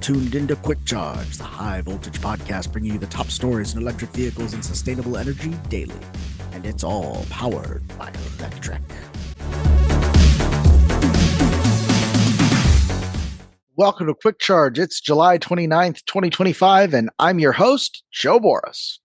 tuned into Quick Charge, the high voltage podcast bringing you the top stories in electric vehicles and sustainable energy daily. And it's all powered by Electrek. Welcome to Quick Charge. It's July 29th, 2025, and I'm your host, Joe Boris.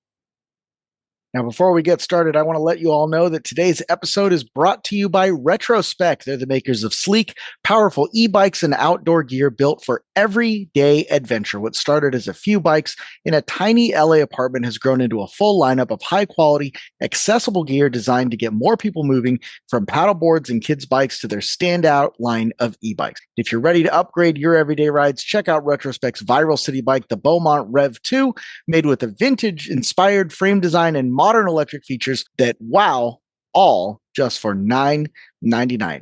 Now, before we get started, I want to let you all know that today's episode is brought to you by Retrospec. They're the makers of sleek, powerful e-bikes and outdoor gear built for everyday adventure. What started as a few bikes in a tiny LA apartment has grown into a full lineup of high-quality, accessible gear designed to get more people moving from paddleboards and kids' bikes to their standout line of e-bikes. If you're ready to upgrade your everyday rides, check out Retrospec's viral city bike, the Beaumont Rev 2, made with a vintage-inspired frame design and modern electric features that wow all just for $9.99.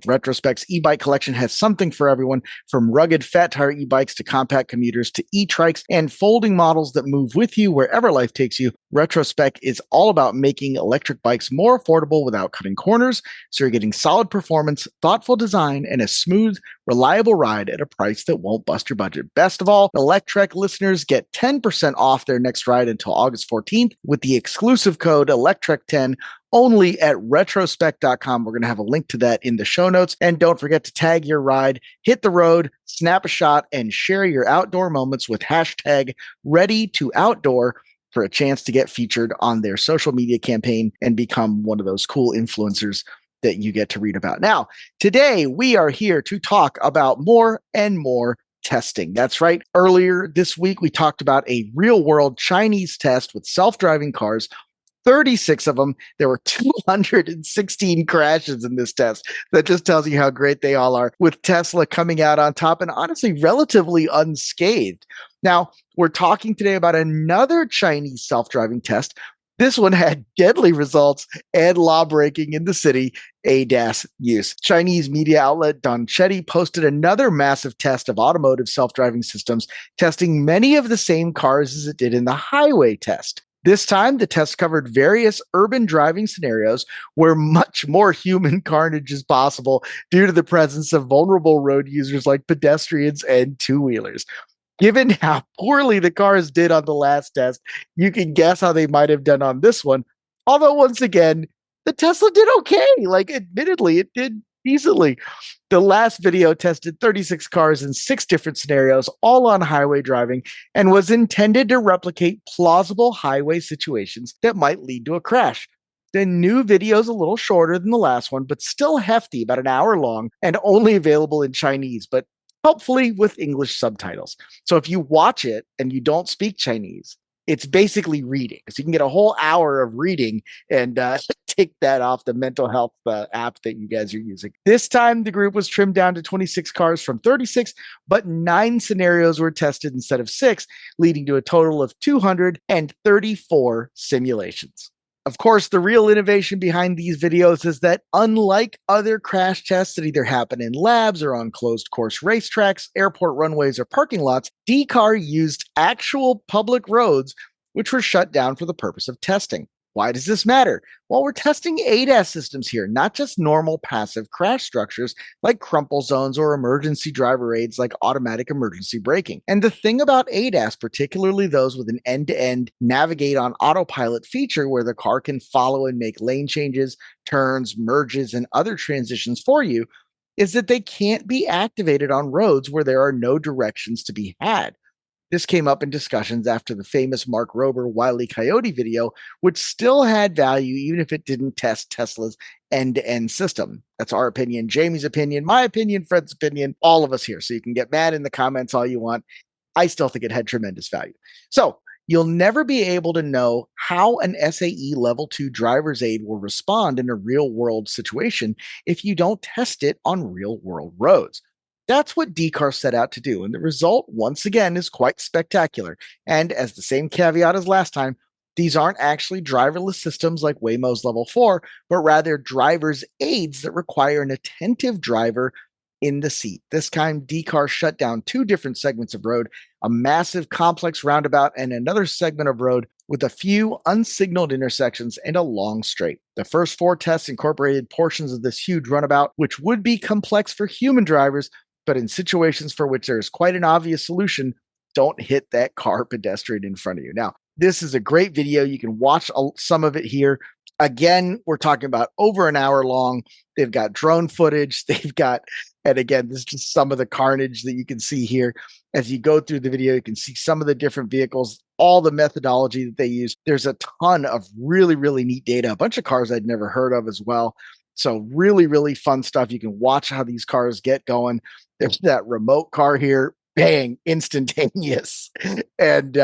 Retrospec's e-bike collection has something for everyone, from rugged fat tire e-bikes to compact commuters to e-trikes and folding models that move with you wherever life takes you. Retrospec is all about making electric bikes more affordable without cutting corners, so you're getting solid performance, thoughtful design, and a smooth, reliable ride at a price that won't bust your budget. Best of all, Electrek listeners get 10% off their next ride until August 14th with the exclusive code Electrek10 only at retrospec.com. We're going to have a link to that in the show notes. And don't forget to tag your ride, hit the road, snap a shot, and share your outdoor moments with hashtag #ReadyToOutdoor for a chance to get featured on their social media campaign and become one of those cool influencers that you get to read about. Now, today we are here to talk about more and more testing. That's right. Earlier this week, we talked about a real-world Chinese test with self-driving cars. 36 of them. There were 216 crashes in this test. That just tells you how great they all are, with Tesla coming out on top and honestly relatively unscathed. Now, we're talking today about another Chinese self-driving test. This one had deadly results and law-breaking in the city ADAS use. Chinese media outlet Donchetti posted another massive test of automotive self-driving systems, testing many of the same cars as it did in the highway test. This time, the test covered various urban driving scenarios where much more human carnage is possible due to the presence of vulnerable road users like pedestrians and two-wheelers. Given how poorly the cars did on the last test, you can guess how they might have done on this one. Although, once again, the Tesla did okay. Admittedly, it did decently. The last video tested 36 cars in 6 different scenarios, all on highway driving, and was intended to replicate plausible highway situations that might lead to a crash. The new video is a little shorter than the last one, but still hefty, about an hour long, and only available in Chinese, but hopefully with English subtitles. So if you watch it and you don't speak Chinese, it's basically reading. So you can get a whole hour of reading and take that off the mental health app that you guys are using. This time, the group was trimmed down to 26 cars from 36, but 9 scenarios were tested instead of 6, leading to a total of 234 simulations. Of course, the real innovation behind these videos is that unlike other crash tests that either happen in labs or on closed course racetracks, airport runways, or parking lots, D-Car used actual public roads which were shut down for the purpose of testing. Why does this matter? Well, we're testing ADAS systems here, not just normal passive crash structures like crumple zones or emergency driver aids like automatic emergency braking. And the thing about ADAS, particularly those with an end-to-end navigate on autopilot feature where the car can follow and make lane changes, turns, merges, and other transitions for you, is that they can't be activated on roads where there are no directions to be had. This came up in discussions after the famous Mark Rober Wile E. Coyote video, which still had value even if it didn't test Tesla's end-to-end system. That's our opinion, Jamie's opinion, my opinion, Fred's opinion, all of us here. So you can get mad in the comments all you want. I still think it had tremendous value. So you'll never be able to know how an SAE Level 2 driver's aid will respond in a real-world situation if you don't test it on real-world roads. That's what D-Car set out to do, and the result, once again, is quite spectacular. And as the same caveat as last time, these aren't actually driverless systems like Waymo's Level 4, but rather driver's aids that require an attentive driver in the seat. This time, D-Car shut down 2 different segments of road, a massive complex roundabout and another segment of road with a few unsignaled intersections and a long straight. The first 4 tests incorporated portions of this huge runabout, which would be complex for human drivers, but in situations for which there is quite an obvious solution, don't hit that car pedestrian in front of you. Now, this is a great video. You can watch some of it here. Again, we're talking about over an hour long. They've got drone footage. And again, this is just some of the carnage that you can see here. As you go through the video, you can see some of the different vehicles, all the methodology that they use. There's a ton of really, really neat data, a bunch of cars I'd never heard of as well. So really, really fun stuff. You can watch how these cars get going. There's that remote car here, bang, instantaneous. And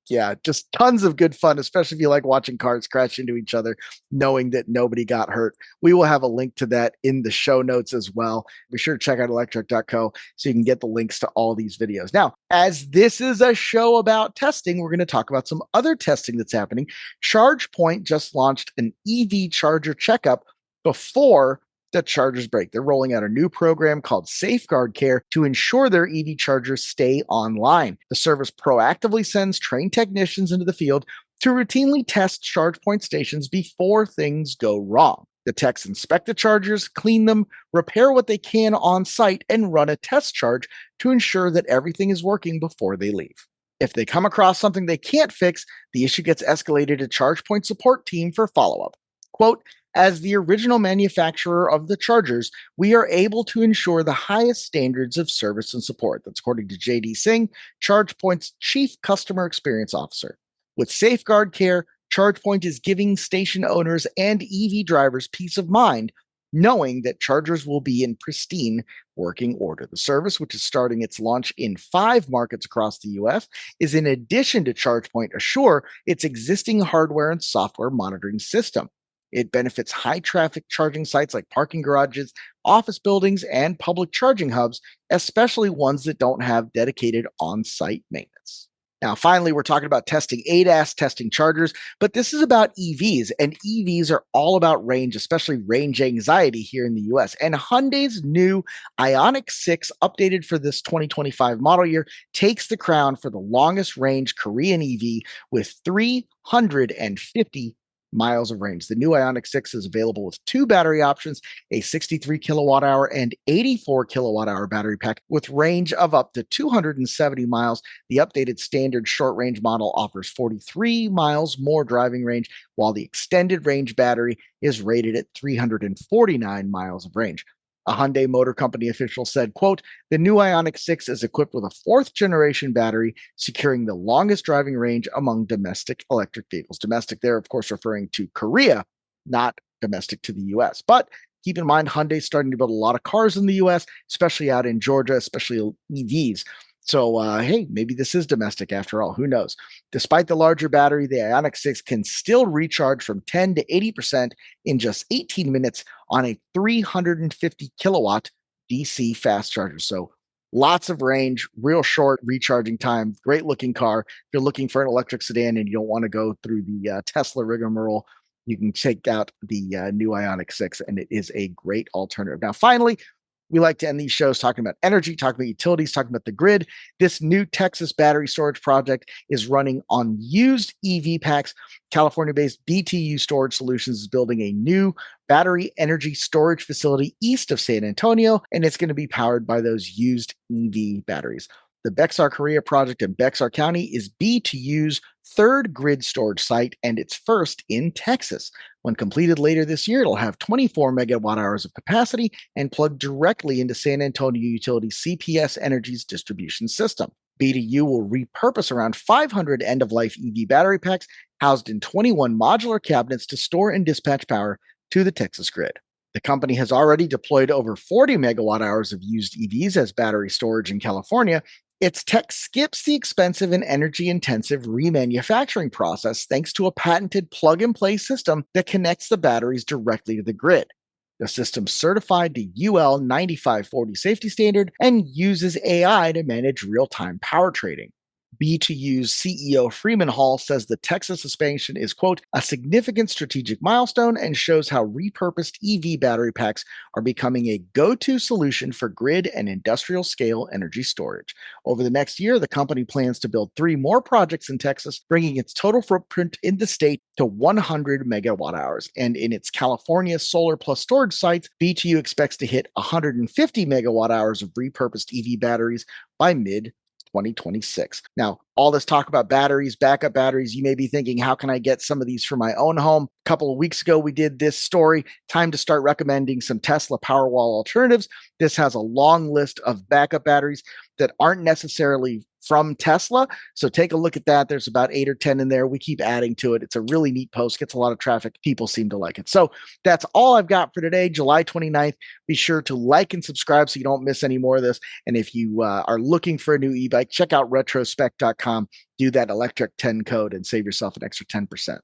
yeah, just tons of good fun, especially if you like watching cars crash into each other, knowing that nobody got hurt. We will have a link to that in the show notes as well. Be sure to check out electrek.co so you can get the links to all these videos. Now, as this is a show about testing, we're going to talk about some other testing that's happening. ChargePoint just launched an EV charger checkup before the chargers break. They're rolling out a new program called Safeguard Care to ensure their EV chargers stay online. The service proactively sends trained technicians into the field to routinely test ChargePoint stations before things go wrong. The techs inspect the chargers, clean them, repair what they can on site, and run a test charge to ensure that everything is working before they leave. If they come across something they can't fix, the issue gets escalated to ChargePoint support team for follow-up. Quote, as the original manufacturer of the chargers, we are able to ensure the highest standards of service and support. That's according to JD Singh, ChargePoint's Chief Customer Experience Officer. With Safeguard Care, ChargePoint is giving station owners and EV drivers peace of mind, knowing that chargers will be in pristine working order. The service, which is starting its launch in 5 markets across the US, is in addition to ChargePoint Assure, its existing hardware and software monitoring system. It benefits high-traffic charging sites like parking garages, office buildings, and public charging hubs, especially ones that don't have dedicated on-site maintenance. Now, finally, we're talking about testing ADAS, testing chargers, but this is about EVs, and EVs are all about range, especially range anxiety here in the US. And Hyundai's new Ioniq 6, updated for this 2025 model year, takes the crown for the longest range Korean EV with 350 miles of range. The new Ioniq 6 is available with 2 battery options, a 63 kilowatt hour and 84 kilowatt hour battery pack with range of up to 270 miles. The updated standard short range model offers 43 miles more driving range, while the extended range battery is rated at 349 miles of range. A Hyundai Motor Company official said, quote, the new Ioniq 6 is equipped with a 4th generation battery, securing the longest driving range among domestic electric vehicles. Domestic there, of course, referring to Korea, not domestic to the US. But keep in mind, Hyundai's starting to build a lot of cars in the US, especially out in Georgia, especially EVs. So, hey, maybe this is domestic after all. Who knows? Despite the larger battery, the Ioniq 6 can still recharge from 10 to 80% in just 18 minutes on a 350 kilowatt DC fast charger. So, lots of range, real short recharging time, great looking car. If you're looking for an electric sedan and you don't want to go through the Tesla rigmarole, you can check out the new Ioniq 6, and it is a great alternative. Now, finally, we like to end these shows talking about energy, talking about utilities, talking about the grid. This new Texas battery storage project is running on used EV packs. California-based BTU Storage Solutions is building a new battery energy storage facility east of San Antonio, and it's going to be powered by those used EV batteries. The Bexar Korea project in Bexar County is B2U's 3rd grid storage site, and it's first in Texas. When completed later this year, it'll have 24 megawatt hours of capacity and plug directly into San Antonio Utility CPS Energy's distribution system. B2U will repurpose around 500 end-of-life EV battery packs housed in 21 modular cabinets to store and dispatch power to the Texas grid. The company has already deployed over 40 megawatt hours of used EVs as battery storage in California. Its tech skips the expensive and energy-intensive remanufacturing process thanks to a patented plug-and-play system that connects the batteries directly to the grid. The system's certified to UL 9540 safety standard and uses AI to manage real-time power trading. B2U's CEO Freeman Hall says the Texas expansion is, quote, a significant strategic milestone and shows how repurposed EV battery packs are becoming a go-to solution for grid and industrial scale energy storage. Over the next year, the company plans to build 3 more projects in Texas, bringing its total footprint in the state to 100 megawatt hours. And in its California solar plus storage sites, B2U expects to hit 150 megawatt hours of repurposed EV batteries by mid 2026. Now, all this talk about batteries, backup batteries, you may be thinking, how can I get some of these for my own home? A couple of weeks ago, we did this story. Time to start recommending some Tesla Powerwall alternatives. This has a long list of backup batteries that aren't necessarily from Tesla. So take a look at that. There's about 8 or 10 in there. We keep adding to it. It's a really neat post, gets a lot of traffic. People seem to like it. So that's all I've got for today, July 29th. Be sure to like and subscribe so you don't miss any more of this. And if you are looking for a new e-bike, check out retrospec.com. Do that Electrek 10 code and save yourself an extra 10%.